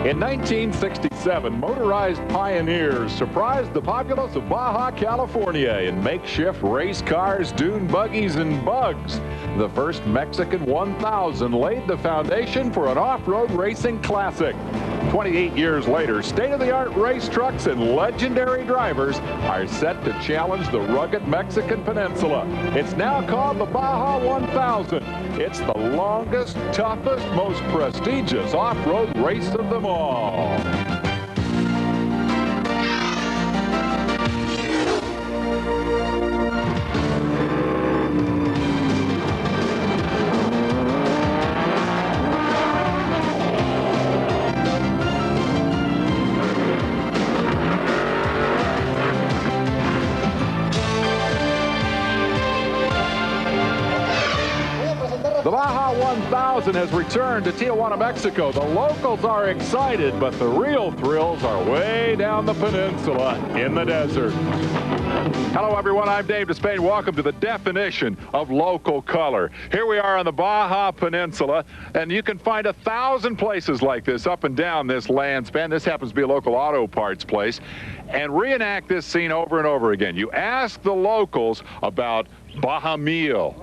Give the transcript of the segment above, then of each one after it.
In 1967, motorized pioneers surprised the populace of Baja, California in makeshift race cars, dune buggies, and bugs. The first Mexican 1000 laid the foundation for an off-road racing classic. 28 years later, state-of-the-art race trucks and legendary drivers are set to challenge the rugged Mexican peninsula. It's now called the Baja 1000. It's the longest, toughest, most prestigious off-road race of them all. The Baja 1000 has returned to Tijuana, Mexico. The locals are excited, but the real thrills are way down the peninsula in the desert. Hello, everyone. I'm Dave Despain. Welcome to the definition of local color. Here we are on the Baja Peninsula, and you can find 1,000 places like this up and down this land span. This happens to be a local auto parts place. And reenact this scene over and over again. You ask the locals about Baja meal.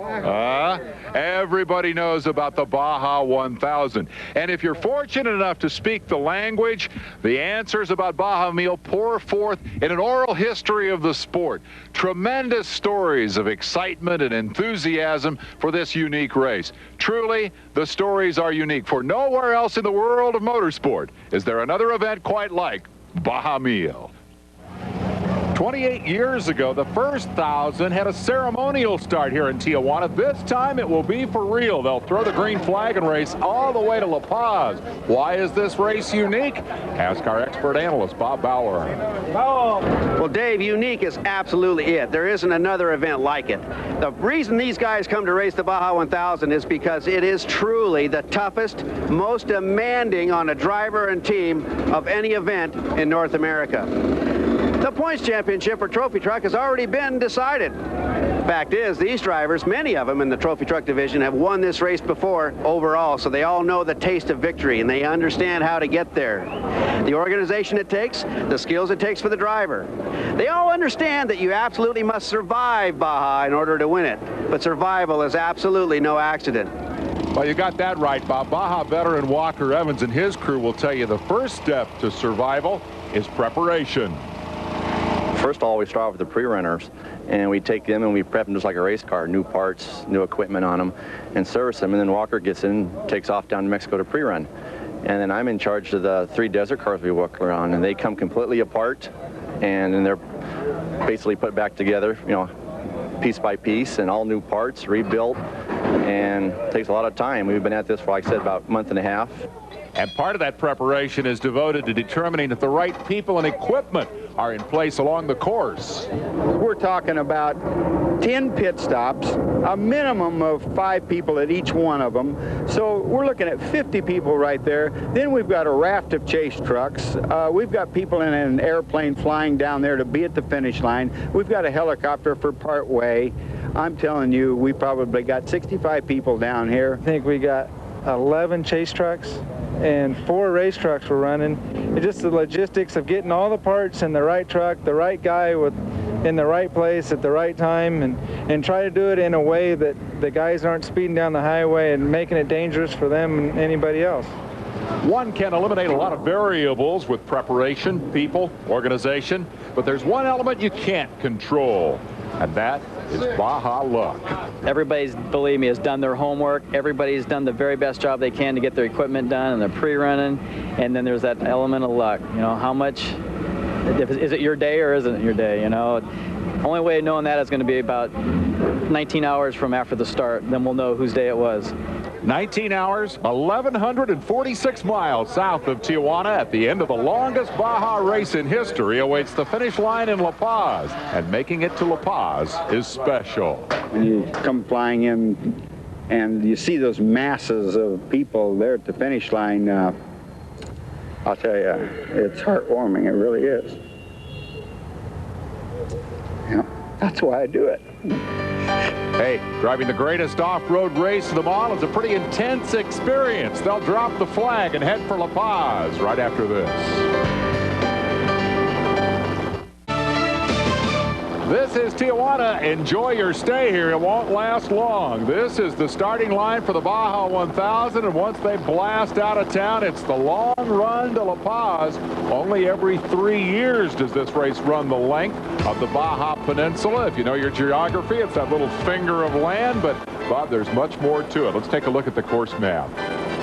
Everybody knows about the Baja 1000. And if you're fortunate enough to speak the language, the answers about Baja meal pour forth in an oral history of the sport. Tremendous stories of excitement and enthusiasm for this unique race. Truly, the stories are unique, for nowhere else in the world of motorsport is there another event quite like Baja meal. 28 years ago, the first 1,000 had a ceremonial start here in Tijuana. This time it will be for real. They'll throw the green flag and race all the way to La Paz. Why is this race unique? Ask our expert analyst, Bob Bauer. Well, Dave, unique is absolutely it. There isn't another event like it. The reason these guys come to race the Baja 1000 is because it is truly the toughest, most demanding on a driver and team of any event in North America. The points championship for trophy truck has already been decided. Fact is, these drivers, many of them in the trophy truck division, have won this race before overall, so they all know the taste of victory and they understand how to get there. The organization it takes, the skills it takes for the driver. They all understand that you absolutely must survive Baja in order to win it, but survival is absolutely no accident. Well, you got that right, Bob. Baja veteran Walker Evans and his crew will tell you the first step to survival is preparation. First of all, we start with the pre-runners, and we take them and we prep them just like a race car, new parts, new equipment on them, and service them. And then Walker gets in, takes off down to Mexico to pre-run. And then I'm in charge of the 3 desert cars we work around, and they come completely apart, and then they're basically put back together, you know, piece by piece, and all new parts, rebuilt, and it takes a lot of time. We've been at this for, like I said, about a month and a half. And part of that preparation is devoted to determining if the right people and equipment are in place along the course. We're talking about 10 pit stops, a minimum of 5 people at each one of them. So we're looking at 50 people right there. Then we've got a raft of chase trucks. We've got people in an airplane flying down there to be at the finish line. We've got a helicopter for part way. I'm telling you, we probably got 65 people down here. I think we got 11 chase trucks and 4 race trucks were running. It's just the logistics of getting all the parts in the right truck, the right guy in the right place at the right time, and try to do it in a way that the guys aren't speeding down the highway and making it dangerous for them and anybody else. One can eliminate a lot of variables with preparation, people, organization, but there's one element you can't control, and that is Baja luck. Everybody's, believe me, has done their homework. Everybody's done the very best job they can to get their equipment done, and they're pre-running. And then there's that element of luck. You know, how much, is it your day or isn't it your day? You know, only way of knowing that is going to be about 19 hours from after the start. Then we'll know whose day it was. 19 hours, 1,146 miles south of Tijuana at the end of the longest Baja race in history awaits the finish line in La Paz. And making it to La Paz is special. When you come flying in and you see those masses of people there at the finish line, I'll tell you, it's heartwarming. It really is. You know, that's why I do it. Hey, driving the greatest off-road race of them all is a pretty intense experience. They'll drop the flag and head for La Paz right after this. This is Tijuana. Enjoy your stay here. It won't last long. This is the starting line for the Baja 1000, and once they blast out of town, it's the long run to La Paz. Only every 3 years does this race run the length of the Baja Peninsula. If you know your geography, it's that little finger of land, but Bob, there's much more to it. Let's take a look at the course map.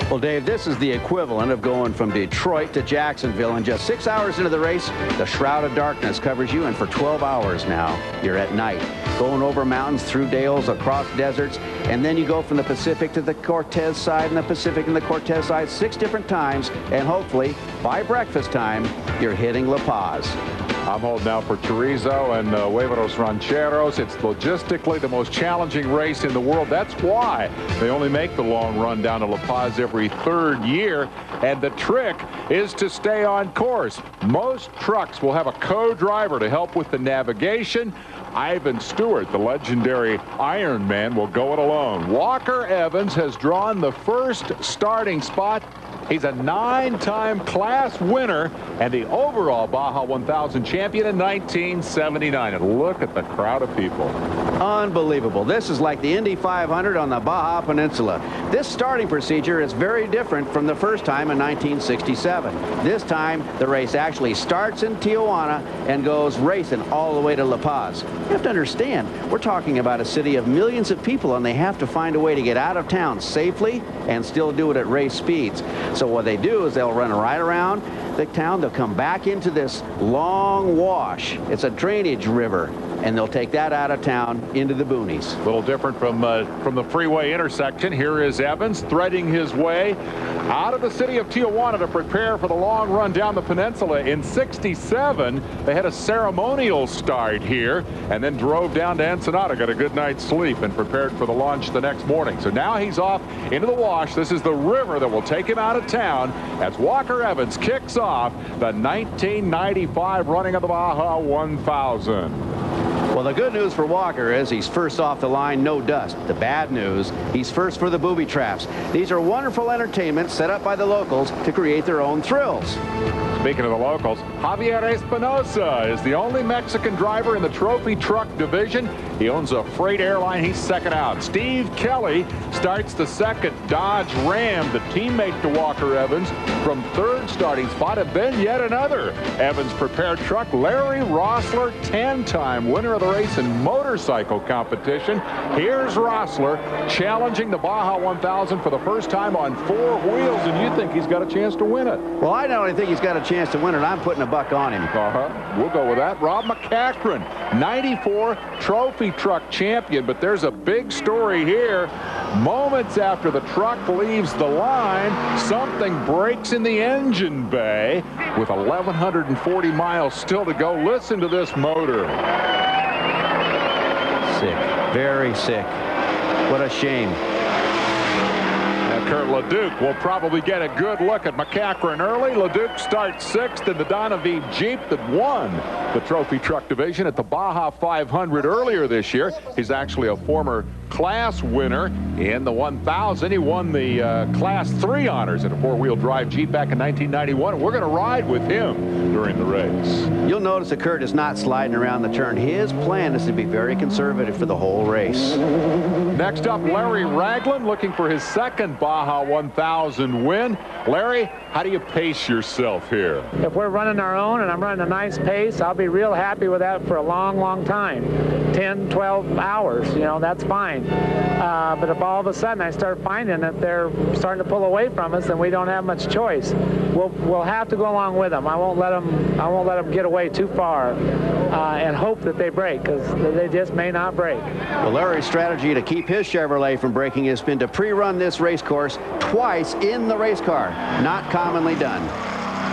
Well, Dave, this is the equivalent of going from Detroit to Jacksonville. In just 6 hours into the race, the shroud of darkness covers you, and for 12 hours now, you're at night. Going over mountains, through dales, across deserts, and then you go from the Pacific to the Cortez side and the Pacific and the Cortez side 6 different times, and hopefully, by breakfast time, you're hitting La Paz. I'm holding out for Chorizo and Huevos Rancheros. It's logistically the most challenging race in the world. That's why they only make the long run down to La Paz every 3rd year. And the trick is to stay on course. Most trucks will have a co-driver to help with the navigation. Ivan Stewart, the legendary Ironman, will go it alone. Walker Evans has drawn the first starting spot. He's a 9-time class winner and the overall Baja 1000 champion in 1979. And look at the crowd of people. Unbelievable. This is like the Indy 500 on the Baja Peninsula. This starting procedure is very different from the first time in 1967. This time, the race actually starts in Tijuana and goes racing all the way to La Paz. You have to understand, we're talking about a city of millions of people, and they have to find a way to get out of town safely and still do it at race speeds. So what they do is they'll run right around the town. They'll come back into this long wash. It's a drainage river, and they'll take that out of town into the boonies. A little different from the freeway intersection. Here is Evans threading his way out of the city of Tijuana to prepare for the long run down the peninsula. In '67, they had a ceremonial start here and then drove down to Ensenada, got a good night's sleep, and prepared for the launch the next morning. So now he's off into the wash. This is the river that will take him out of town as Walker Evans kicks off the 1995 running of the Baja 1000. Well, the good news for Walker is he's first off the line, no dust. The bad news, he's first for the booby traps. These are wonderful entertainments set up by the locals to create their own thrills. Speaking of the locals, Javier Espinosa is the only Mexican driver in the trophy truck division. He owns a freight airline. He's second out. Steve Kelly starts the second Dodge Ram, the teammate to Walker Evans, from 3rd starting spot, and then yet another Evans prepared truck. Larry Rossler, 10-time winner of the race in motorcycle competition. Here's Rossler challenging the Baja 1000 for the first time on 4 wheels, and you think he's got a chance to win it. Well, I not only think he's got a chance to win it, I'm putting a buck on him. We'll go with that. Rob McCachran, 94 trophy truck champion, but there's a big story here. Moments after the truck leaves the line, something breaks in the engine bay with 1,140 miles still to go. Listen to this motor. Sick, very sick. What a shame. Kurt LeDuc will probably get a good look at McCachran early. LeDuc starts 6th in the Donovan Jeep that won the trophy truck division at the Baja 500 earlier this year. He's actually a former class winner in the 1000. He won the Class 3 honors in a 4-wheel drive Jeep back in 1991. We're going to ride with him during the race. You'll notice that Kurt is not sliding around the turn. His plan is to be very conservative for the whole race. Next up, Larry Ragland looking for his second Baja 1000 win. Larry, how do you pace yourself here? If we're running our own and I'm running a nice pace, I'll be real happy with that for a long, long time. 10, 12 hours, you know, that's fine. But if all of a sudden I start finding that they're starting to pull away from us, then we don't have much choice. We'll have to go along with them. I won't let them get away too far and hope that they break, because they just may not break. Well, Larry's strategy to keep his Chevrolet from breaking has been to pre-run this race course twice in the race car. Not commonly done.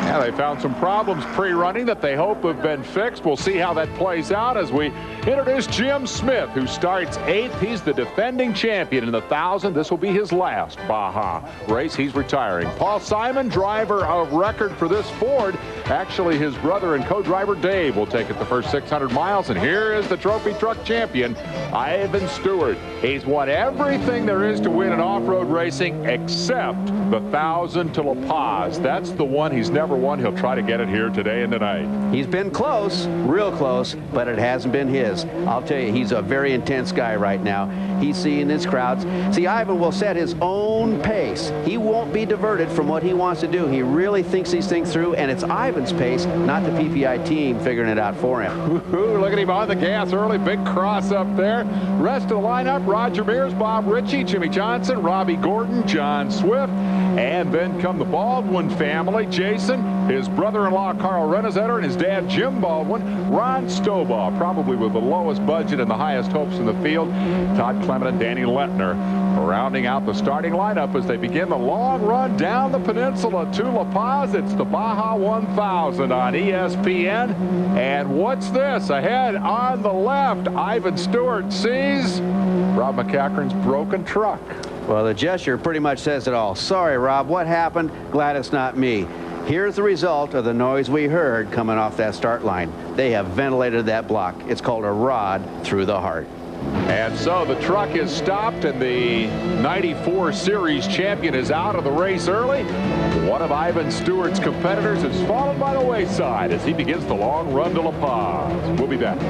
Yeah, they found some problems pre-running that they hope have been fixed. We'll see how that plays out as we introduce Jim Smith, who starts 8th. He's the defending champion in the 1,000. This will be his last Baja race. He's retiring. Paul Simon, driver of record for this Ford. Actually, his brother and co-driver Dave will take it the first 600 miles. And here is the trophy truck champion, Ivan Stewart. He's won everything there is to win in off-road racing except the 1,000 to La Paz. That's the one he's never won. He'll try to get it here today and tonight. He's been close, real close, but it hasn't been his. I'll tell you, he's a very intense guy right now. He's seeing his crowds. See, Ivan will set his own pace. He won't be diverted from what he wants to do. He really thinks these things through, and it's Ivan's pace, not the PPI team figuring it out for him. Look at him on the gas early. Big cross up there. Rest of the lineup, Roger Mears, Bob Ritchie, Jimmy Johnson, Robbie Gordon, John Swift, and then come the Baldwin family, Jason, his brother-in-law Carl Renazetter, and his dad Jim Baldwin, Ron Stobaugh, probably with the lowest budget and the highest hopes in the field, Todd Clement and Danny Lettner, rounding out the starting lineup as they begin the long run down the peninsula to La Paz. It's the Baja 1000 on ESPN. And what's this? Ahead on the left, Ivan Stewart sees Rob McCachran's broken truck. Well, the gesture pretty much says it all. Sorry, Rob, what happened? Glad it's not me. Here's the result of the noise we heard coming off that start line. They have ventilated that block. It's called a rod through the heart. And so the truck is stopped, and the 94 Series champion is out of the race early. One of Ivan Stewart's competitors has fallen by the wayside as he begins the long run to La Paz. We'll be back.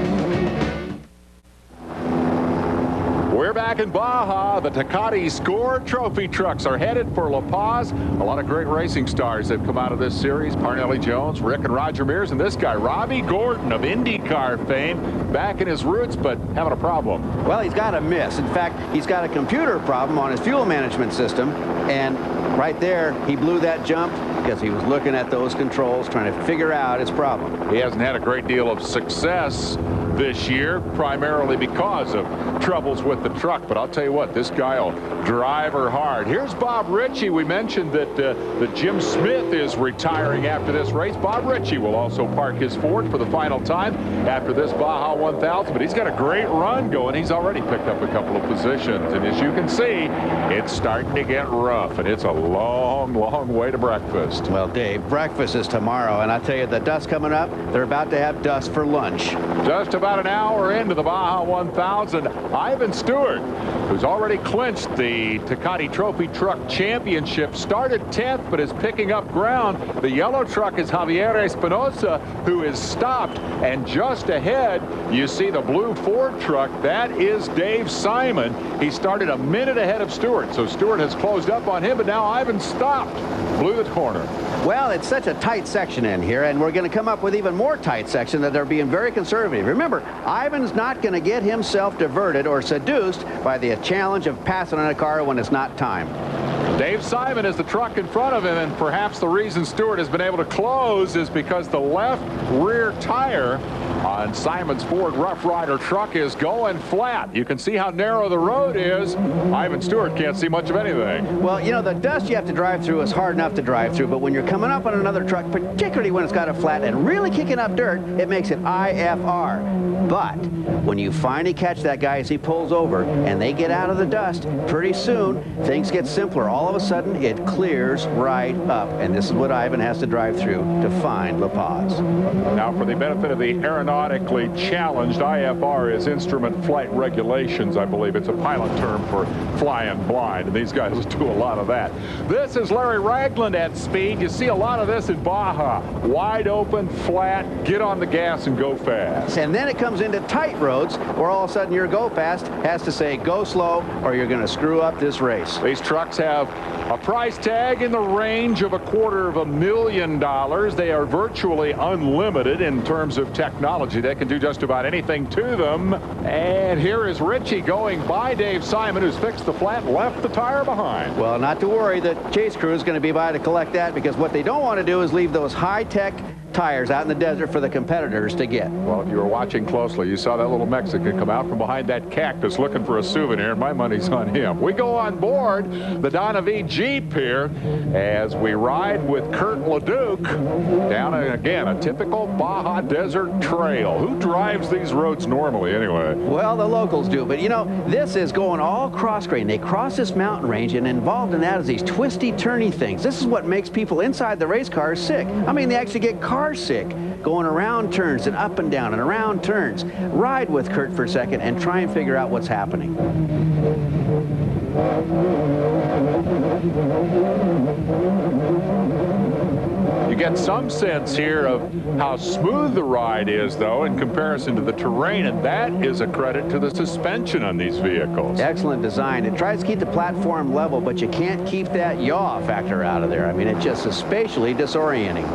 We're back in Baja. The Tecate SCORE trophy trucks are headed for La Paz. A lot of great racing stars have come out of this series. Parnelli Jones, Rick and Roger Mears, and this guy, Robbie Gordon of IndyCar fame, back in his roots, but having a problem. Well, he's got a miss. In fact, he's got a computer problem on his fuel management system, and right there, he blew that jump because he was looking at those controls, trying to figure out his problem. He hasn't had a great deal of success this year, primarily because of troubles with the truck. But I'll tell you what, this guy will drive her hard. Here's Bob Ritchie. We mentioned that Jim Smith is retiring after this race. Bob Ritchie will also park his Ford for the final time after this Baja 1000. But he's got a great run going. He's already picked up a couple of positions. And as you can see, it's starting to get rough. And it's a long, long way to breakfast. Well, Dave, breakfast is tomorrow. And I tell you, the dust coming up, they're about to have dust for lunch. Just about an hour into the Baja 1000, Ivan Stewart, who's already clinched the Tecate Trophy Truck Championship, started 10th but is picking up ground. The yellow truck is Javier Espinosa, who is stopped, and just ahead you see the blue Ford truck. That is Dave Simon. He started a minute ahead of Stewart, so Stewart has closed up on him, but now Ivan stopped, blew the corner. Well, it's such a tight section in here, and we're going to come up with even more tight section that they're being very conservative. Remember, Ivan's not going to get himself diverted or seduced by the challenge of passing on a car when it's not time. Dave Simon is the truck in front of him, and perhaps the reason Stewart has been able to close is because the left rear tire on Simon's Ford Rough Rider truck is going flat. You can see how narrow the road is. Ivan Stewart can't see much of anything. Well, you know, the dust you have to drive through is hard enough to drive through, but when you're coming up on another truck, particularly when it's got a flat and really kicking up dirt, it makes it IFR. But when you finally catch that guy as he pulls over and they get out of the dust, pretty soon things get simpler. All of a sudden it clears right up, and this is what Ivan has to drive through to find La Paz. Now, for the benefit of the aeronautically challenged, IFR is Instrument Flight Regulations, I believe. It's a pilot term for flying blind, and these guys do a lot of that. This is Larry Ragland at speed. You see a lot of this in Baja. Wide open, flat, get on the gas and go fast. And then it comes into tight roads where all of a sudden your go fast has to say go slow or you're going to screw up this race. These trucks have a price tag in the range of $250,000. They are virtually unlimited in terms of technology. They can do just about anything to them. And here is Ritchie going by Dave Simon, who's fixed the flat and left the tire behind. Well, not to worry, the chase crew is going to be by to collect that, because what they don't want to do is leave those high-tech tires out in the desert for the competitors to get. Well, if you were watching closely, you saw that little Mexican come out from behind that cactus looking for a souvenir, and my money's on him. We go on board the Donna V Jeep here as we ride with Kurt LeDuc down, again, a typical Baja Desert trail. Who drives these roads normally anyway? Well, the locals do, but you know, this is going all cross-grain. They cross this mountain range, and involved in that is these twisty, turny things. This is what makes people inside the race cars sick. I mean, they actually get car sick, going around turns and up and down and around turns. Ride with Kurt for a second and try and figure out what's happening. You get some sense here of how smooth the ride is, though, in comparison to the terrain, and that is a credit to the suspension on these vehicles. Excellent design. It tries to keep the platform level, but you can't keep that yaw factor out of there. I mean, it just is spatially disorienting.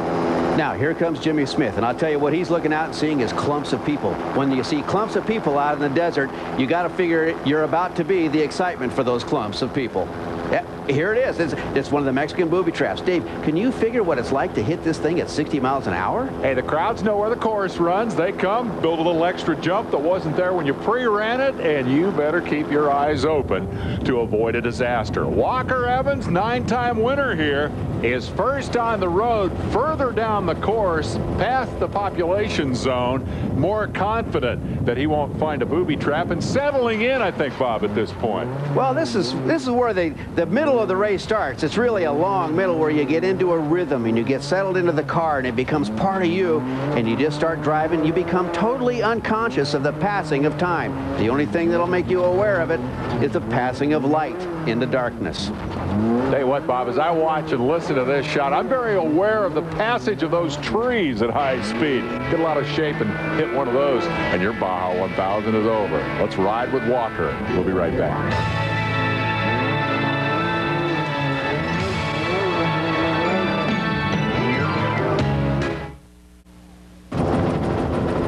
Now, here comes Jimmy Smith, and I'll tell you what he's looking out and seeing is clumps of people. When you see clumps of people out in the desert, you got to figure you're about to be the excitement for those clumps of people. Yeah, here it is. It's one of the Mexican booby traps. Dave, can you figure what it's like to hit this thing at 60 miles an hour? Hey, the crowds know where the course runs. They come, build a little extra jump that wasn't there when you pre-ran it, and you better keep your eyes open to avoid a disaster. Walker Evans, 9-time winner here, is first on the road, further down the course, past the population zone, more confident that he won't find a booby trap, and settling in, I think, Bob, at this point. Well, this is where the middle of the race starts. It's really a long middle where you get into a rhythm and you get settled into the car and it becomes part of you, and you just start driving. You become totally unconscious of the passing of time. The only thing that'll make you aware of it is the passing of light into darkness. Tell you what, Bob, as I watch and listen to this shot, I'm very aware of the passage of those trees at high speed. Get a lot of shape and hit one of those, and your Baja 1000 is over. Let's ride with Walker. We'll be right back.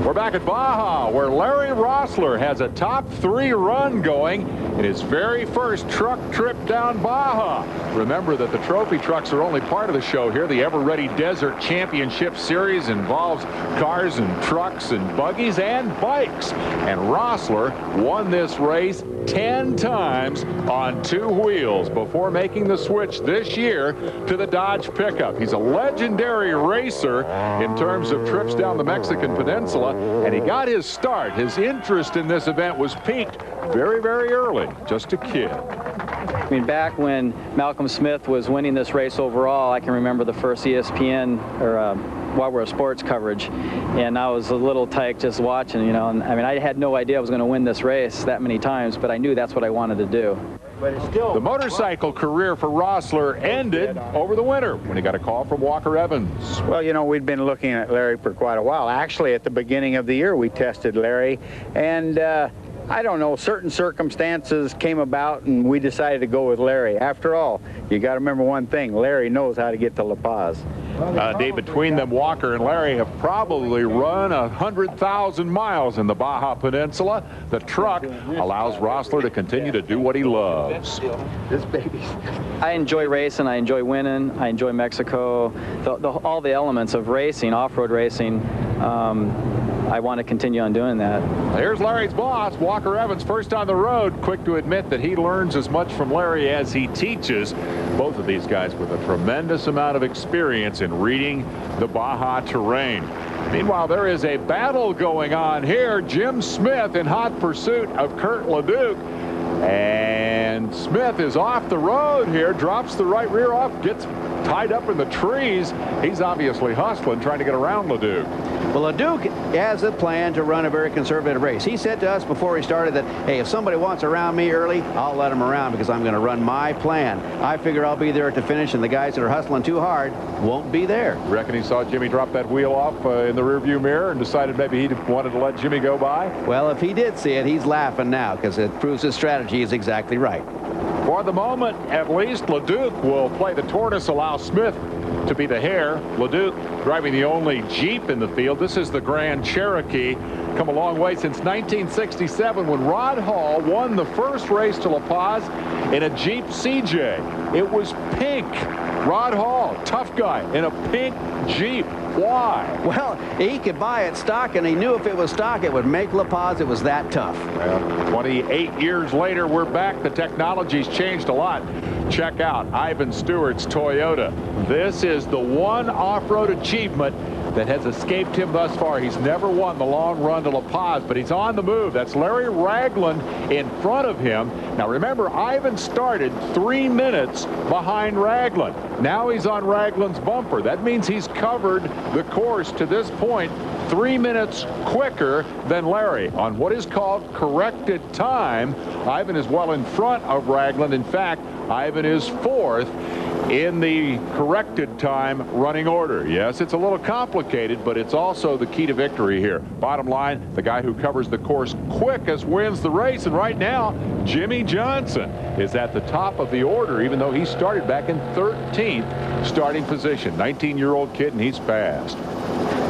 We're back at Baja, where Larry Rossler has a top 3 run going in his very first truck trip down Baja. Remember that the trophy trucks are only part of the show here. The Ever Ready Desert Championship Series involves cars and trucks and buggies and bikes. And Rossler won this race 10 times on 2 wheels before making the switch this year to the Dodge pickup. He's a legendary racer in terms of trips down the Mexican Peninsula, and he got his start. His interest in this event was piqued very, very early, just a kid. I mean, back when Malcolm Smith was winning this race overall, I can remember the first ESPN or Wild World Sports coverage, and I was a little tyke just watching, you know. And I mean, I had no idea I was going to win this race that many times, but I knew that's what I wanted to do. But it's still the motorcycle career for Rossler ended over the winter when he got a call from Walker Evans. Well, you know, we'd been looking at Larry for quite a while. Actually, at the beginning of the year, we tested Larry, and I don't know, certain circumstances came about and we decided to go with Larry. After all, you got to remember one thing, Larry knows how to get to La Paz. Dave, between them, Walker and Larry have probably run 100,000 miles in the Baja Peninsula. The truck allows Rossler to continue to do what he loves. this baby. I enjoy racing, I enjoy winning, I enjoy Mexico, all the elements of racing, off-road racing. I want to continue on doing that. Here's Larry's boss, Walker Evans, first on the road, quick to admit that he learns as much from Larry as he teaches. Both of these guys with a tremendous amount of experience in reading the Baja terrain. Meanwhile, there is a battle going on here. Jim Smith in hot pursuit of Kurt LeDuc. And Smith is off the road here, drops the right rear off, gets tied up in the trees. He's obviously hustling, trying to get around LeDuc. Well, LeDuc has a plan to run a very conservative race. He said to us before he started that, hey, if somebody wants around me early, I'll let them around because I'm going to run my plan. I figure I'll be there at the finish, and the guys that are hustling too hard won't be there. Reckon he saw Jimmy drop that wheel off in the rearview mirror and decided maybe he wanted to let Jimmy go by? Well, if he did see it, he's laughing now because it proves his strategy is exactly right. For the moment, at least, LeDuc will play the tortoise, allow Smith to be the hare. LeDuc driving the only Jeep in the field. This is the Grand Cherokee. Come a long way since 1967 when Rod Hall won the first race to La Paz in a Jeep CJ. It was pink. Rod Hall, tough guy, in a pink Jeep. Why? Well, he could buy it stock, and he knew if it was stock, it would make La Paz. It was that tough. Well, 28 years later, we're back. The technology's changed a lot. Check out Ivan Stewart's Toyota. This is the one off-road achievement that has escaped him thus far. He's never won the long run to La Paz, but he's on the move. That's Larry Ragland in front of him. Now remember, Ivan started 3 minutes behind Ragland. Now he's on Ragland's bumper. That means he's covered the course to this point 3 minutes quicker than Larry. On what is called corrected time, Ivan is well in front of Ragland. In fact, Ivan is fourth in the corrected time running order. Yes, it's a little complicated, but it's also the key to victory here. Bottom line, the guy who covers the course quickest wins the race, and right now, Jimmy Johnson is at the top of the order, even though he started back in 13th starting position. 19-year-old kid, and he's fast.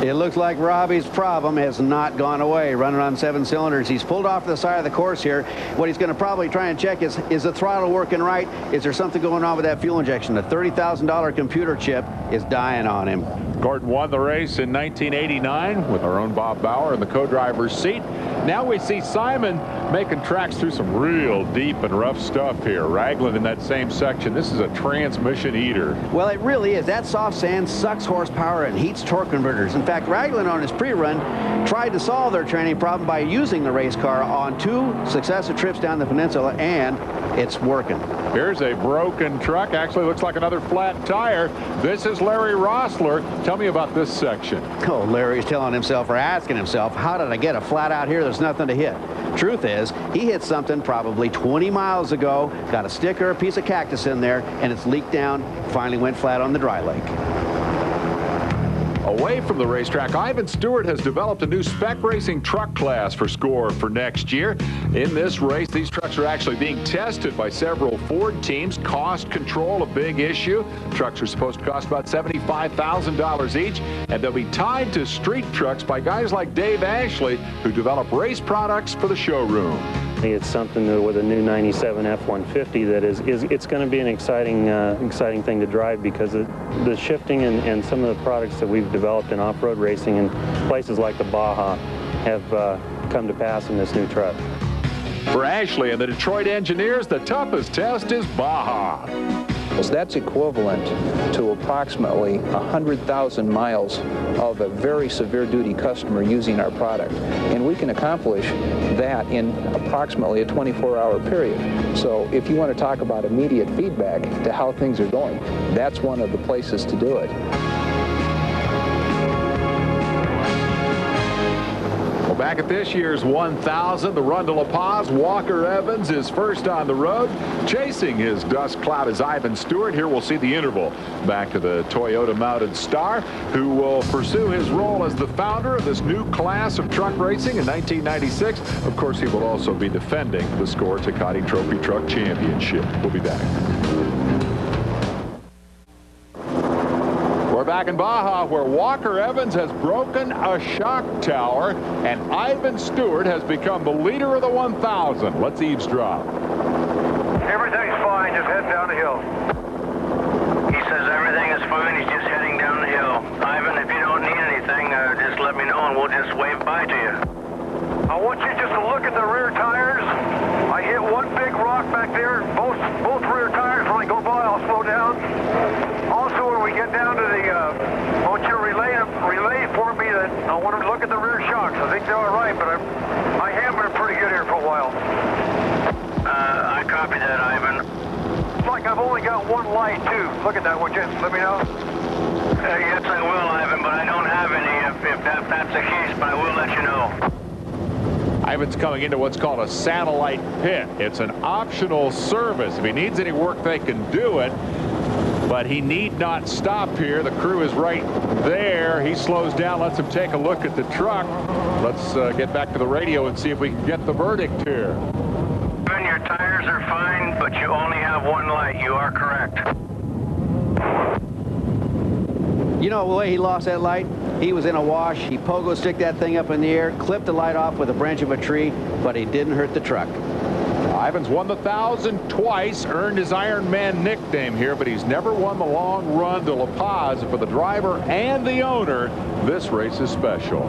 It looks like Robbie's problem has not gone away. Running on 7 cylinders. He's pulled off to the side of the course here. What he's going to probably try and check is the throttle working right? Is there something going on with that fuel injection? The $30,000 computer chip is dying on him. Gordon won the race in 1989 with our own Bob Bauer in the co-driver's seat. Now we see Simon making tracks through some real deep and rough stuff here. Ragland in that same section. This is a transmission eater. Well, it really is. That soft sand sucks horsepower and heats torque converters. In fact, Ragland on his pre-run tried to solve their training problem by using the race car on 2 successive trips down the peninsula, and it's working. Here's a broken truck. Actually looks like another flat tire. This is Larry Rossler. Tell me about this section. Oh, Larry's telling himself, or asking himself, how did I get a flat out here? There's nothing to hit. Truth is, he hit something probably 20 miles ago, got a stick or a piece of cactus in there, and it's leaked down, finally went flat on the dry lake. Away from the racetrack, Ivan Stewart has developed a new spec racing truck class for SCORE for next year. In this race, these trucks are actually being tested by several Ford teams. Cost control, a big issue. Trucks are supposed to cost about $75,000 each, and they'll be tied to street trucks by guys like Dave Ashley, who develop race products for the showroom. It's something with a new 97 F-150 that it's going to be an exciting thing to drive, because the shifting and some of the products that we've developed in off-road racing in places like the Baja have come to pass in this new truck. For Ashley and the Detroit engineers, the toughest test is Baja. That's equivalent to approximately 100,000 miles of a very severe duty customer using our product. And we can accomplish that in approximately a 24-hour period. So if you want to talk about immediate feedback to how things are going, that's one of the places to do it. Back at this year's 1,000, the run to La Paz, Walker Evans is first on the road. Chasing his dust cloud is Ivan Stewart. Here we'll see the interval. Back to the Toyota-mounted star, who will pursue his role as the founder of this new class of truck racing in 1996. Of course, he will also be defending the SCORE Tecate Trophy Truck Championship. We'll be back. We're back in Baja, where Walker Evans has broken a shock tower, and Ivan Stewart has become the leader of the 1,000. Let's eavesdrop. Everything's fine. Just head down the hill. He says everything is fine. He's just heading down the hill. Ivan, if you don't need anything, just let me know, and we'll just wave bye to you. I want you just to look at the rear tires. I hit one big rock back there. Both rear tires, when I go by, I'll slow down. Also, when we get down to the, I want you to relay for me that I want to look at the rear shocks. I think they're all right, but I hammered them pretty good here for a while. I copy that, Ivan. It's like I've only got one light, too. Look at that, would you? Let me know. Yes, I will, Ivan, but I don't have any if that's the case, but I will let you know. Ivan's coming into what's called a satellite pit. It's an optional service. If he needs any work, they can do it. But he need not stop here. The crew is right there. He slows down, lets him take a look at the truck. Let's get back to the radio and see if we can get the verdict here. Your tires are fine, but you only have one light. You are correct. You know the way he lost that light? He was in a wash. He pogo sticked that thing up in the air, clipped the light off with a branch of a tree, but he didn't hurt the truck. Ivan's won the 1,000 twice, earned his Ironman nickname here, but he's never won the long run to La Paz. For the driver and the owner, this race is special.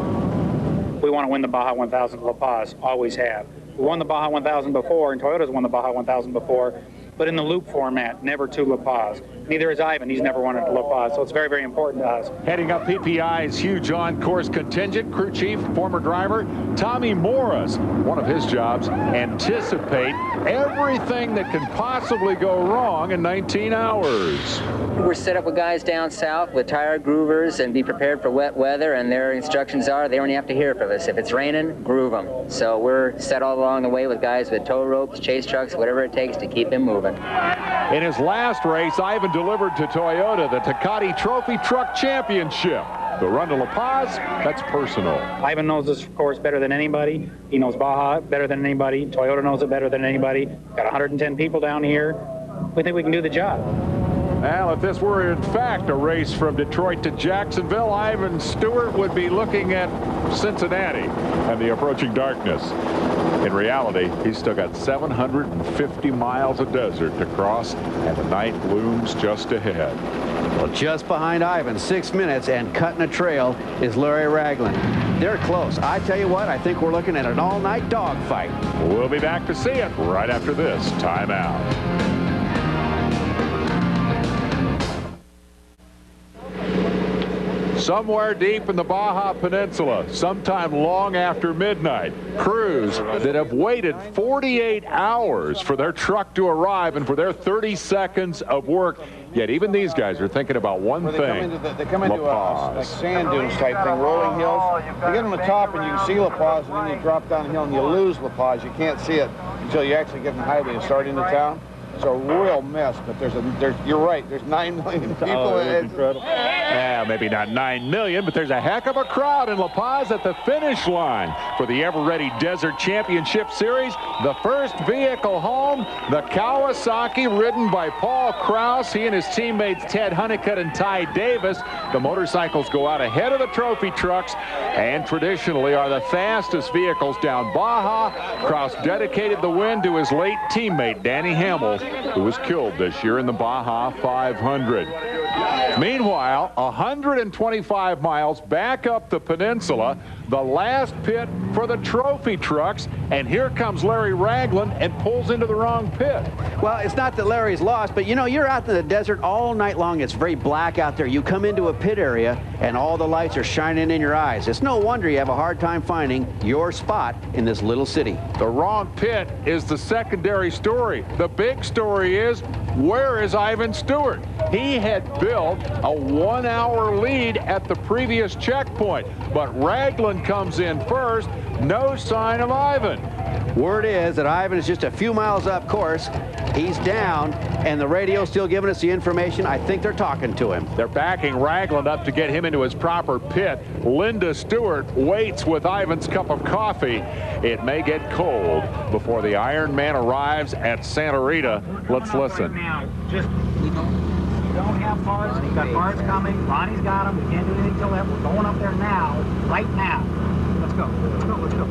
We want to win the Baja 1000 La Paz, always have. We won the Baja 1000 before, and Toyota's won the Baja 1000 before, but in the loop format, never to La Paz. Neither is Ivan. He's never won it to La Paz, so it's very, very important to us. Heading up PPI's huge on-course contingent, crew chief, former driver, Tommy Morris. One of his jobs, anticipate everything that can possibly go wrong in 19 hours. We're set up with guys down south with tire groovers and be prepared for wet weather, and their instructions are they only have to hear from us. If it's raining, groove them. So we're set all along the way with guys with tow ropes, chase trucks, whatever it takes to keep him moving. In his last race, Ivan delivered to Toyota the Tecate Trophy Truck Championship. The run to La Paz, that's personal. Ivan knows this course better than anybody. He knows Baja better than anybody. Toyota knows it better than anybody. Got 110 people down here. We think we can do the job. Well, if this were in fact a race from Detroit to Jacksonville, Ivan Stewart would be looking at Cincinnati and the approaching darkness. In reality, he's still got 750 miles of desert to cross, and the night looms just ahead. Well, just behind Ivan, 6 minutes and cutting a trail is Larry Ragland. They're close. I tell you what, I think we're looking at an all-night dogfight. We'll be back to see it right after this timeout. Somewhere deep in the Baja Peninsula, sometime long after midnight, crews that have waited 48 hours for their truck to arrive and for their 30 seconds of work. Yet even these guys are thinking about one thing. They come into like sand dunes type thing, rolling hills. You get on the top and you can see La Paz, and then you drop down the hill and you lose La Paz. You can't see it until you actually get on the highway and start into town. It's a real mess, but you're right, there's 9 million people. Oh, it's incredible. Yeah, maybe not 9 million, but there's a heck of a crowd in La Paz at the finish line for the ever-ready Desert Championship Series. The first vehicle home, the Kawasaki, ridden by Paul Krause. He and his teammates Ted Honeycutt and Ty Davis. The motorcycles go out ahead of the trophy trucks and traditionally are the fastest vehicles down Baja. Krause dedicated the win to his late teammate Danny Hamill, who was killed this year in the Baja 500. Meanwhile, 125 miles back up the peninsula, the last pit for the trophy trucks, and here comes Larry Ragland and pulls into the wrong pit. Well, it's not that Larry's lost, but you know, you're out in the desert all night long. It's very black out there. You come into a pit area and all the lights are shining in your eyes. It's no wonder you have a hard time finding your spot in this little city. The wrong pit is the secondary story. The big story is, where is Ivan Stewart? He had built a 1-hour lead at the previous checkpoint, but Ragland comes in first. No sign of Ivan. Word is that Ivan is just a few miles up course. He's down, and the radio's still giving us the information. I think they're talking to him. They're backing Ragland up to get him into his proper pit. Linda Stewart waits with Ivan's cup of coffee. It may get cold before the Iron Man arrives at Santa Rita. Let's listen. Just, we don't have parts. We've got parts coming. Ronnie's got them. We can't do anything till that. We're going up there now, right now. Let's go. Let's go. Let's go.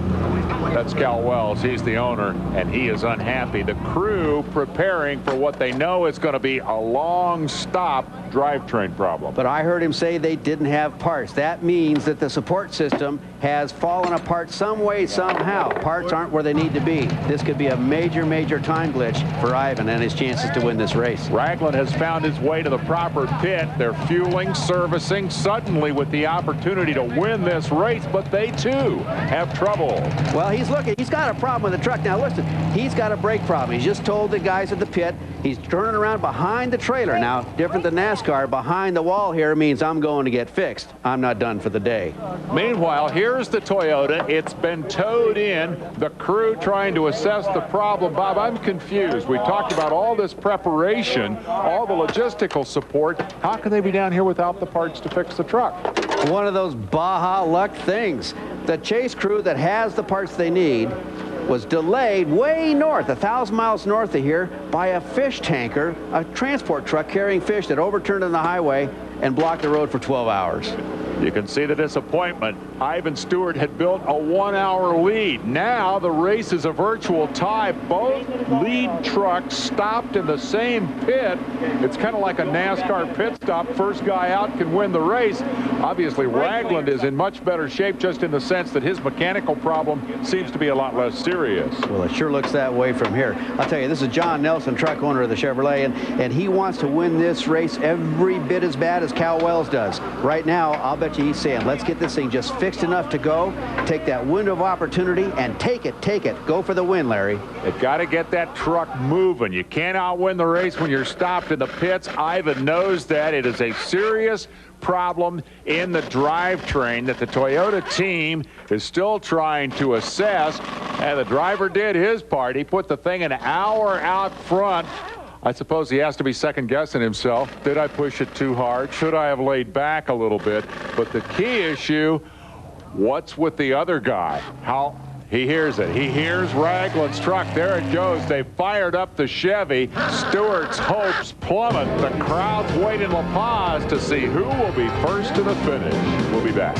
That's Cal Wells. He's the owner, and he is unhappy. The crew preparing for what they know is going to be a long stop drivetrain problem. But I heard him say they didn't have parts. That means that the support system has fallen apart some way, somehow. Parts aren't where they need to be. This could be a major, major time glitch for Ivan and his chances to win this race. Ragland has found his way to the proper pit. They're fueling, servicing, suddenly with the opportunity to win this race, but they too have trouble. Well, he's looking. He's got a problem with the truck. Now, listen, he's got a brake problem. He's just told the guys at the pit he's turning around behind the trailer. Now, different than NASCAR, behind the wall here means I'm going to get fixed. I'm not done for the day. Meanwhile, here's the Toyota. It's been towed in. The crew trying to assess the problem. Bob, I'm confused. We talked about all this preparation, all the logistical support. How can they be down here without the parts to fix the truck? One of those Baja luck things. The chase crew that has the parts they need was delayed way north, 1,000 miles north of here, by a fish tanker, a transport truck carrying fish that overturned on the highway and blocked the road for 12 hours. You can see the disappointment. Ivan Stewart had built a 1-hour lead. Now the race is a virtual tie. Both lead trucks stopped in the same pit. It's kind of like a NASCAR pit stop. First guy out can win the race. Obviously, Ragland is in much better shape, just in the sense that his mechanical problem seems to be a lot less serious. Well, it sure looks that way from here. I'll tell you, this is John Nelson, truck owner of the Chevrolet, and he wants to win this race every bit as bad as Cal Wells does. Right now, I'll bet you he's saying, let's get this thing just fixed enough to go, take that window of opportunity, and take it. Go for the win, Larry. They've got to get that truck moving. You can't outwin the race when you're stopped in the pits. Ivan knows that. It is a serious problem in the drivetrain that the Toyota team is still trying to assess. And the driver did his part. He put the thing an hour out front. I suppose he has to be second-guessing himself. Did I push it too hard? Should I have laid back a little bit? But the key issue, what's with the other guy? How he hears it. He hears Ragland's truck. There it goes. They fired up the Chevy. Stewart's hopes plummet. The crowd's waiting in La Paz to see who will be first to the finish. We'll be back.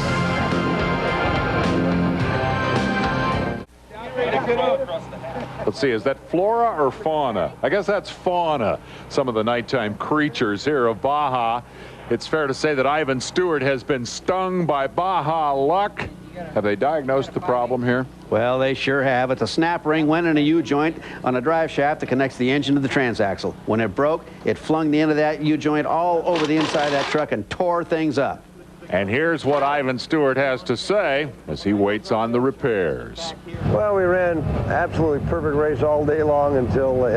Let's see, is that flora or fauna? I guess that's fauna. Some of the nighttime creatures here of Baja. It's fair to say that Ivan Stewart has been stung by Baja luck. Have they diagnosed the problem here? Well, they sure have. It's a snap ring went in a U-joint on a drive shaft that connects the engine to the transaxle. When it broke, it flung the end of that U-joint all over the inside of that truck and tore things up. And here's what Ivan Stewart has to say as he waits on the repairs. Well, we ran absolutely perfect race all day long and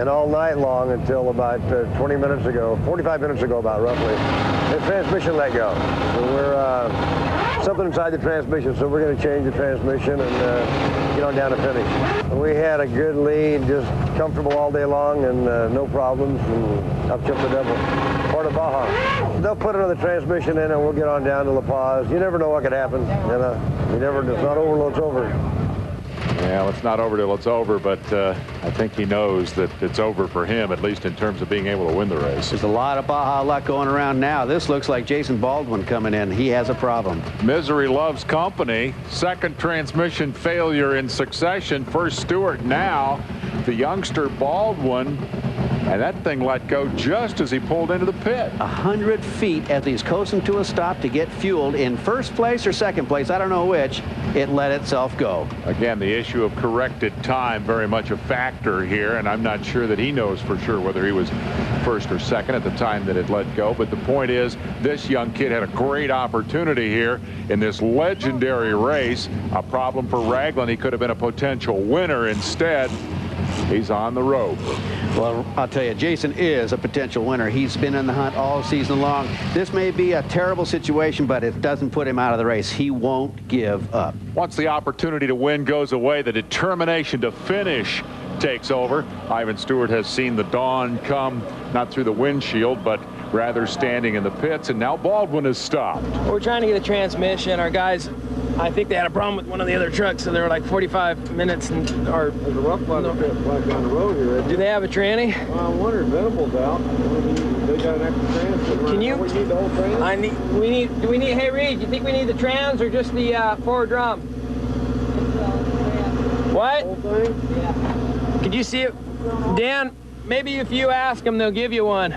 all night long until about 20 minutes ago, 45 minutes ago about roughly. The transmission let go. So we're something inside the transmission, so we're going to change the transmission and get on down to finish. We had a good lead, just comfortable all day long and no problems, and up jumped the devil. Part of Baja. They'll put another transmission in and we'll get on down to La Paz. You never know what could happen. It's not over till it's over. Yeah, it's not over till it's over, but I think he knows that it's over for him, at least in terms of being able to win the race. There's a lot of Baja luck going around now. This looks like Jason Baldwin coming in. He has a problem. Misery loves company. Second transmission failure in succession. First Stewart, now the youngster Baldwin. And that thing let go just as he pulled into the pit. 100 feet as he's coasting to a stop to get fueled in first place or second place, I don't know which, it let itself go. Again, the issue of corrected time very much a factor here, and I'm not sure that he knows for sure whether he was first or second at the time that it let go. But the point is, this young kid had a great opportunity here in this legendary race. A problem for Ragland. He could have been a potential winner. Instead, he's on the rope. Well, I'll tell you, Jason is a potential winner. He's been in the hunt all season long. This may be a terrible situation, but it doesn't put him out of the race. He won't give up. Once the opportunity to win goes away, the determination to finish takes over. Ivan Stewart has seen the dawn come, not through the windshield, but rather standing in the pits, and now Baldwin is stopped. We're trying to get a transmission. Our guys, I think they had a problem with one of the other trucks, so they were like 45 minutes. There's a rough weather pit right down the road here. Do they have a tranny? Well, I wonder if Venable's out. They got an extra trans. Can you? We need the whole trans? Do we need, hey Reed, do you think we need the trans or just the forward drum? What? Whole thing? Yeah. Could you see it? Dan, maybe if you ask them, they'll give you one.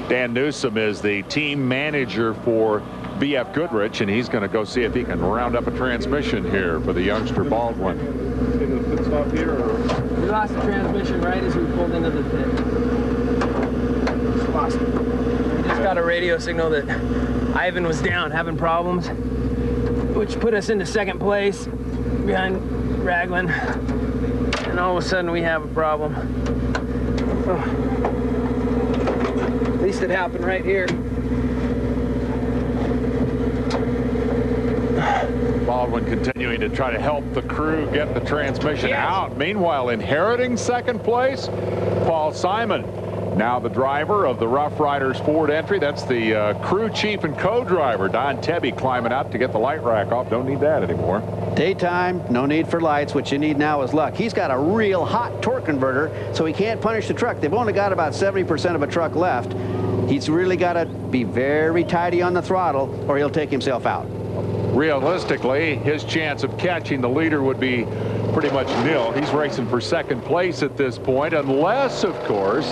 Dan Newsom is the team manager for BF Goodrich, and he's going to go see if he can round up a transmission here for the youngster Baldwin. We lost the transmission right as we pulled into the pit. Just lost it. We just got a radio signal that Ivan was down having problems, which put us into second place behind Ragland. And all of a sudden we have a problem. At least it happened right here. Baldwin continuing to try to help the crew get the transmission out. Meanwhile, inheriting second place, Paul Simon. Now the driver of the Rough Riders Ford entry. That's the crew chief and co-driver, Don Tebby, climbing out to get the light rack off. Don't need that anymore. Daytime, no need for lights. What you need now is luck. He's got a real hot torque converter, so he can't punish the truck. They've only got about 70% of a truck left. He's really got to be very tidy on the throttle, or he'll take himself out. realistically, his chance of catching the leader would be pretty much nil. He's racing for second place at this point, unless, of course,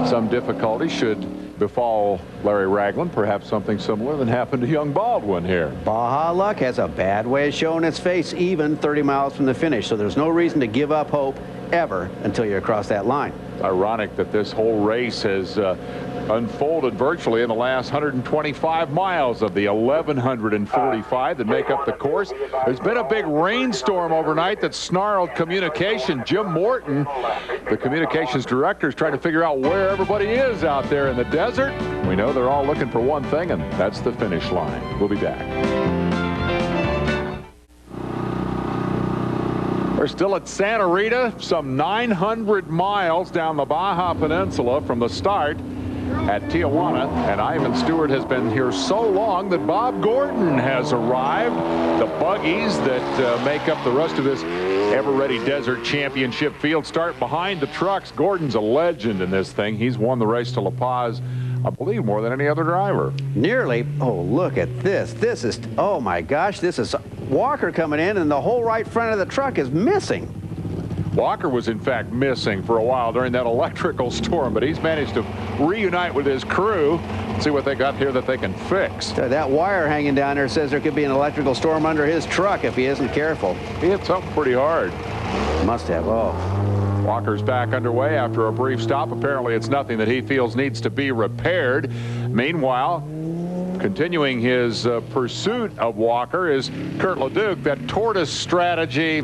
some difficulty should befall Larry Ragland, perhaps something similar than happened to young Baldwin here. Baja luck has a bad way of showing its face even 30 miles from the finish, so there's no reason to give up hope ever until you're across that line. Ironic that this whole race has unfolded virtually in the last 125 miles of the 1,145 that make up the course. There's been a big rainstorm overnight that snarled communication. Jim Morton, the communications director, is trying to figure out where everybody is out there in the desert. We know they're all looking for one thing, and that's the finish line. We'll be back. We're still at Santa Rita, some 900 miles down the Baja Peninsula from the start at Tijuana, and Ivan Stewart has been here so long that Bob Gordon has arrived. The buggies that make up the rest of this ever-ready Desert Championship field start behind the trucks. Gordon's a legend in this thing. He's won the race to La Paz, I believe, more than any other driver. Nearly. Oh, look at this. This is, oh my gosh, this is Walker coming in, and the whole right front of the truck is missing. Walker was in fact missing for a while during that electrical storm, but he's managed to reunite with his crew, see what they got here that they can fix. That wire hanging down there says there could be an electrical storm under his truck if he isn't careful. He hit something pretty hard. Must have. Oh. Walker's back underway after a brief stop. Apparently it's nothing that he feels needs to be repaired. Meanwhile, continuing his pursuit of Walker is Kurt LeDuc. That tortoise strategy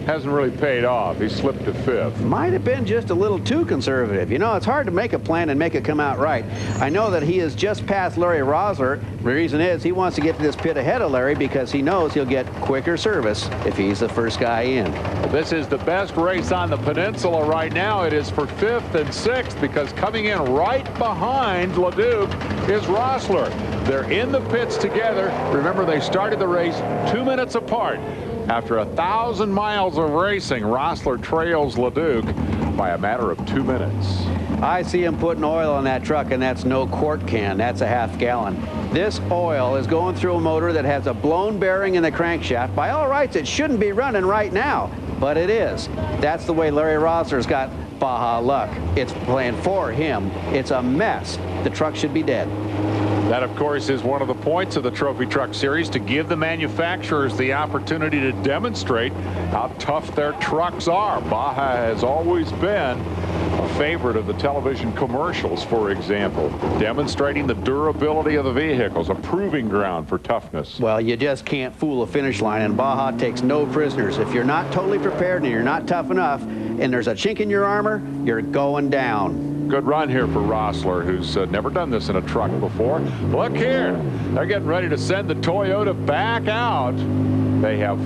hasn't really paid off. He slipped to fifth. Might have been just a little too conservative. You know, it's hard to make a plan and make it come out right. I know that he is just past Larry Rosler. The reason is he wants to get to this pit ahead of Larry because he knows he'll get quicker service if he's the first guy in. This is the best race on the peninsula right now. It is for 5th and 6th because coming in right behind LeDuc is Rosler. They're in the pits together. Remember, they started the race 2 minutes apart. After 1,000 miles of racing, Rosler trails LeDuc by a matter of 2 minutes. I see him putting oil in that truck, and that's no quart can. That's a half gallon. This oil is going through a motor that has a blown bearing in the crankshaft. By all rights, it shouldn't be running right now, but it is. That's the way Larry Rosler's got Baja luck. It's playing for him. It's a mess. The truck should be dead. That, of course, is one of the points of the Trophy Truck Series, to give the manufacturers the opportunity to demonstrate how tough their trucks are. Baja has always been a favorite of the television commercials, for example, demonstrating the durability of the vehicles, a proving ground for toughness. Well, you just can't fool a finish line, and Baja takes no prisoners. If you're not totally prepared and you're not tough enough, and there's a chink in your armor, you're going down. Good run here for Rosler, who's never done this in a truck before. Look here, they're getting ready to send the Toyota back out. They have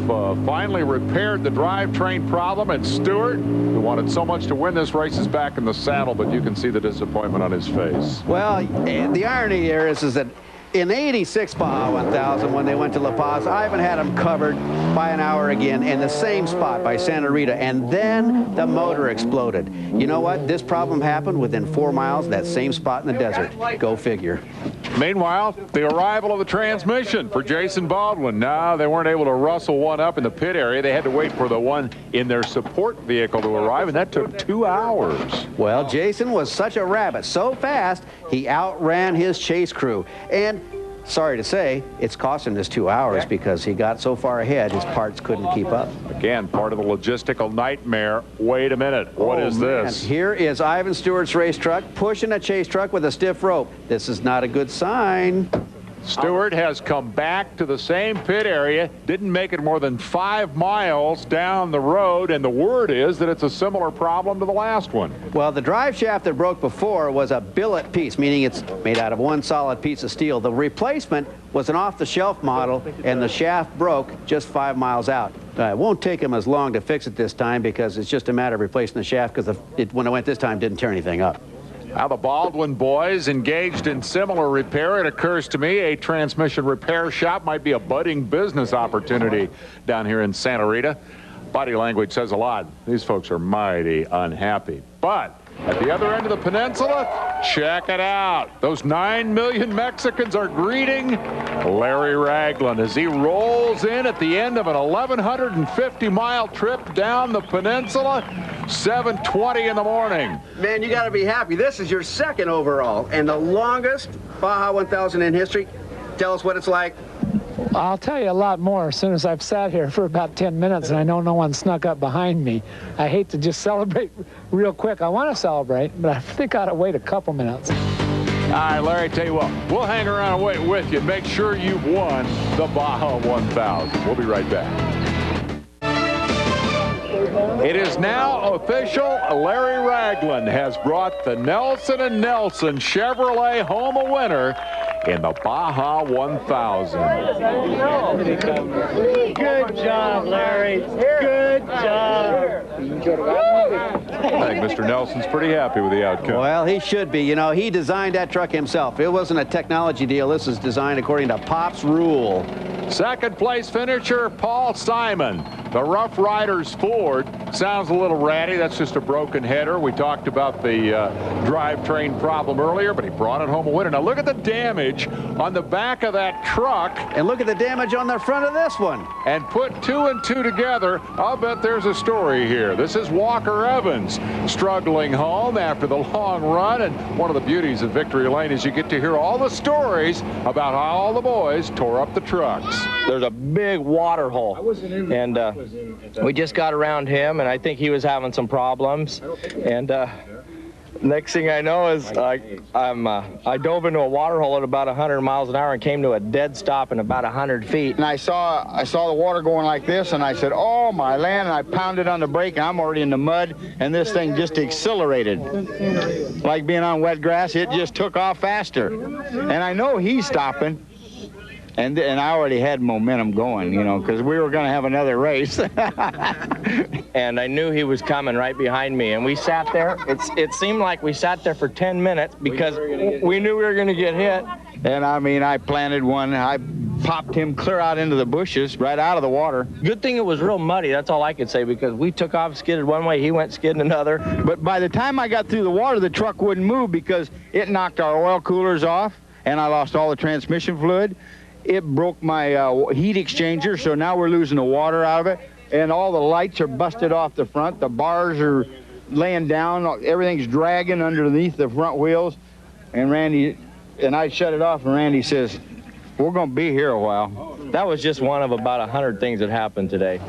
finally repaired the drivetrain problem, and Stewart, who wanted so much to win this race, is back in the saddle, but you can see the disappointment on his face. Well, the irony here is that in 86 Baja 1000, when they went to La Paz, Ivan had them covered by an hour again in the same spot by Santa Rita, and then the motor exploded. You know what? This problem happened within 4 miles of that same spot in the desert. Go figure. Meanwhile, the arrival of the transmission for Jason Baldwin. No, they weren't able to rustle one up in the pit area. They had to wait for the one in their support vehicle to arrive, and that took 2 hours. Well, Jason was such a rabbit, so fast, he outran his chase crew. And sorry to say, it's cost him this 2 hours because he got so far ahead, his parts couldn't keep up. Again, part of the logistical nightmare. Wait a minute, what is this? Here is Ivan Stewart's race truck pushing a chase truck with a stiff rope. This is not a good sign. Stewart has come back to the same pit area, didn't make it more than 5 miles down the road, and the word is that it's a similar problem to the last one. Well, the drive shaft that broke before was a billet piece, meaning it's made out of one solid piece of steel. The replacement was an off-the-shelf model, and the shaft broke just 5 miles out. It won't take him as long to fix it this time because it's just a matter of replacing the shaft, because when it went this time, it didn't tear anything up. Now the Baldwin boys engaged in similar repair. It occurs to me a transmission repair shop might be a budding business opportunity down here in Santa Rita. Body language says a lot. These folks are mighty unhappy. But At the other end of the peninsula, check it out. Those 9 million Mexicans are greeting Larry Ragland as he rolls in at the end of an 1,150-mile trip down the peninsula, 7:20 in the morning. Man, you got to be happy. This is your second overall and the longest Baja 1000 in history. Tell us what it's like. I'll tell you a lot more as soon as I've sat here for about 10 minutes and I know no one snuck up behind me. I hate to just celebrate real quick. I want to celebrate, but I think I ought to wait a couple minutes. All right, Larry, tell you what, we'll hang around and wait with you. Make sure you've won the Baja 1000. We'll be right back. It is now official. Larry Ragland has brought the Nelson & Nelson Chevrolet home a winner in the Baja 1000. Good job, Larry. Good job. I think Mr. Nelson's pretty happy with the outcome. Well, he should be. You know, he designed that truck himself. It wasn't a technology deal. This was designed according to Pop's rule. Second place finisher, Paul Simon. The Rough Riders Ford. Sounds a little ratty. That's just a broken header. We talked about the drivetrain problem earlier, but he brought it home a winner. Now look at the damage on the back of that truck. And look at the damage on the front of this one. And put 2 and 2 together, I'll bet there's a story here. This is Walker Evans struggling home after the long run. And one of the beauties of Victory Lane is you get to hear all the stories about how all the boys tore up the trucks. There's a big water hole, and we just got around him, and I think he was having some problems. And next thing I know is I dove into a water hole at about 100 miles an hour and came to a dead stop in about 100 feet. And I saw the water going like this, and I said, oh my land, and I pounded on the brake, and I'm already in the mud, and this thing just accelerated. Like being on wet grass, it just took off faster. And I know he's stopping. And I already had momentum going, you know, because we were going to have another race. And I knew he was coming right behind me. And we sat there. It seemed like we sat there for 10 minutes because we knew we were going to get hit. And, I mean, I planted one. I popped him clear out into the bushes, right out of the water. Good thing it was real muddy. That's all I could say, because we took off, skidded one way, he went skidding another. But by the time I got through the water, the truck wouldn't move because it knocked our oil coolers off, and I lost all the transmission fluid. It broke my heat exchanger, so now we're losing the water out of it. And all the lights are busted off the front. The bars are laying down. Everything's dragging underneath the front wheels. And Randy, and I shut it off, and Randy says, we're going to be here a while. That was just one of about 100 things that happened today.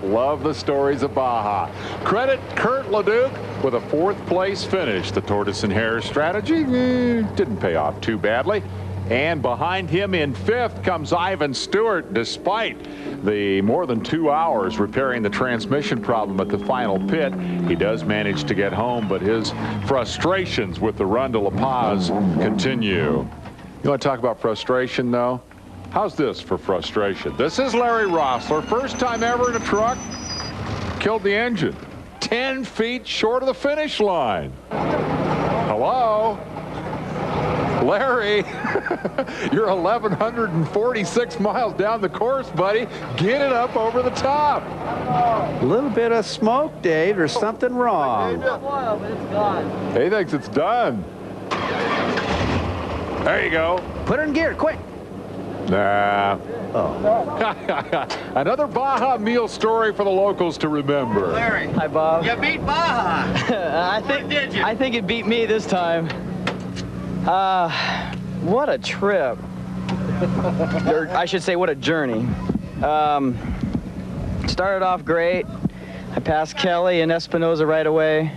Love the stories of Baja. Credit Kurt LeDuc with a 4th place finish. The tortoise and hare strategy didn't pay off too badly. And behind him in 5th comes Ivan Stewart, despite the more than 2 hours repairing the transmission problem at the final pit. He does manage to get home, but his frustrations with the run to La Paz continue. You want to talk about frustration, though? How's this for frustration? This is Larry Rossler, first time ever in a truck, killed the engine. 10 feet short of the finish line. Hello? Larry, you're 1,146 miles down the course, buddy. Get it up over the top. A little bit of smoke, Dave. There's something wrong. He thinks it's done. There you go. Put it in gear, quick. Nah. Oh. Another Baja meal story for the locals to remember. Larry. Hi, Bob. You beat Baja. I think it beat me this time. What a trip. Or I should say, what a journey. Started off great. I passed Kelly and Espinosa right away.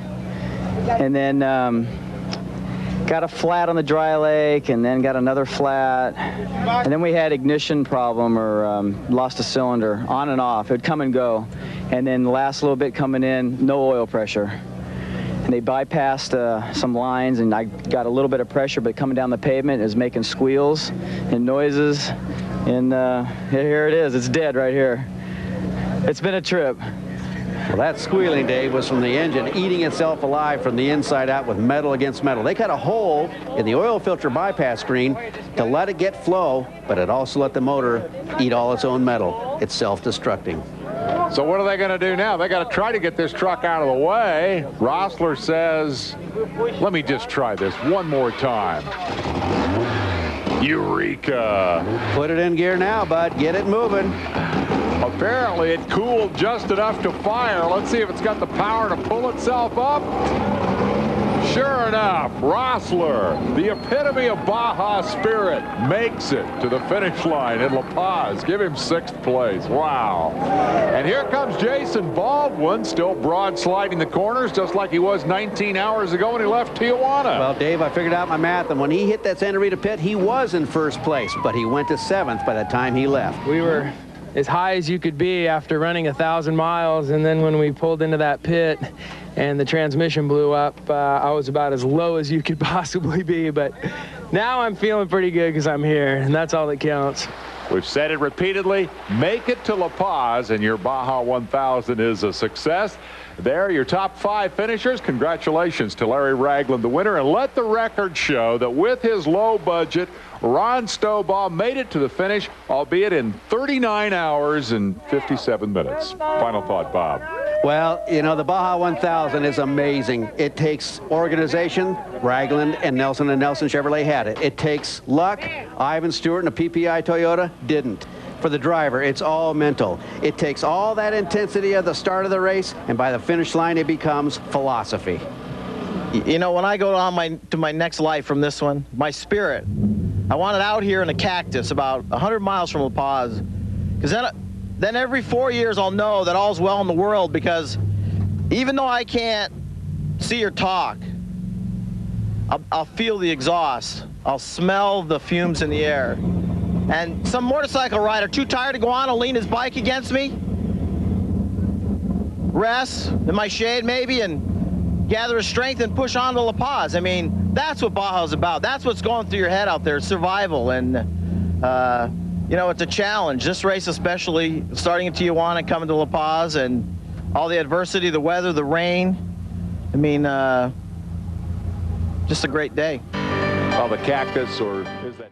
And then got a flat on the dry lake, and then got another flat. And then we had ignition problem, or lost a cylinder, on and off. It would come and go. And then the last little bit coming in, no oil pressure. And they bypassed some lines, and I got a little bit of pressure, but coming down the pavement is making squeals and noises. And here it is. It's dead right here. It's been a trip. Well, that squealing, Dave, was from the engine eating itself alive from the inside out with metal against metal. They cut a hole in the oil filter bypass screen to let it get flow, but it also let the motor eat all its own metal. It's self-destructing. So what are they going to do now? They got to try to get this truck out of the way. Rossler says, let me just try this one more time. Eureka. Put it in gear now, bud. Get it moving. Apparently it cooled just enough to fire. Let's see if it's got the power to pull itself up. Sure enough, Rossler, the epitome of Baja spirit, makes it to the finish line in La Paz. Give him 6th place. Wow. And here comes Jason Baldwin, still broad sliding the corners, just like he was 19 hours ago when he left Tijuana. Well, Dave, I figured out my math, and when he hit that Santa Rita pit, he was in 1st place, but he went to 7th by the time he left. We were as high as you could be after running 1,000 miles, and then when we pulled into that pit and the transmission blew up, I was about as low as you could possibly be. But now I'm feeling pretty good because I'm here, and that's all that counts. We've said it repeatedly, make it to La Paz and your Baja 1000 is a success. There are your top 5 finishers. Congratulations to Larry Ragland, the winner, and let the record show that with his low budget, Ron Stovall made it to the finish, albeit in 39 hours and 57 minutes. Final thought, Bob. Well, you know, the Baja 1000 is amazing. It takes organization. Ragland and Nelson Chevrolet had it. It takes luck. Ivan Stewart and a PPI Toyota didn't. For the driver, it's all mental. It takes all that intensity at the start of the race, and by the finish line, it becomes philosophy. You know, when I go on to my next life from this one, my spirit, I want it out here in a cactus about 100 miles from La Paz, because then every 4 years I'll know that all's well in the world, because even though I can't see or talk, I'll feel the exhaust. I'll smell the fumes in the air. And some motorcycle rider too tired to go on will lean his bike against me, rest in my shade maybe, and gather his strength and push on to La Paz. I mean, that's what Baja's about. That's what's going through your head out there, survival. And, you know, it's a challenge. This race especially, starting in Tijuana, coming to La Paz, and all the adversity, the weather, the rain. I mean, just a great day. Well, the cactus, or is that...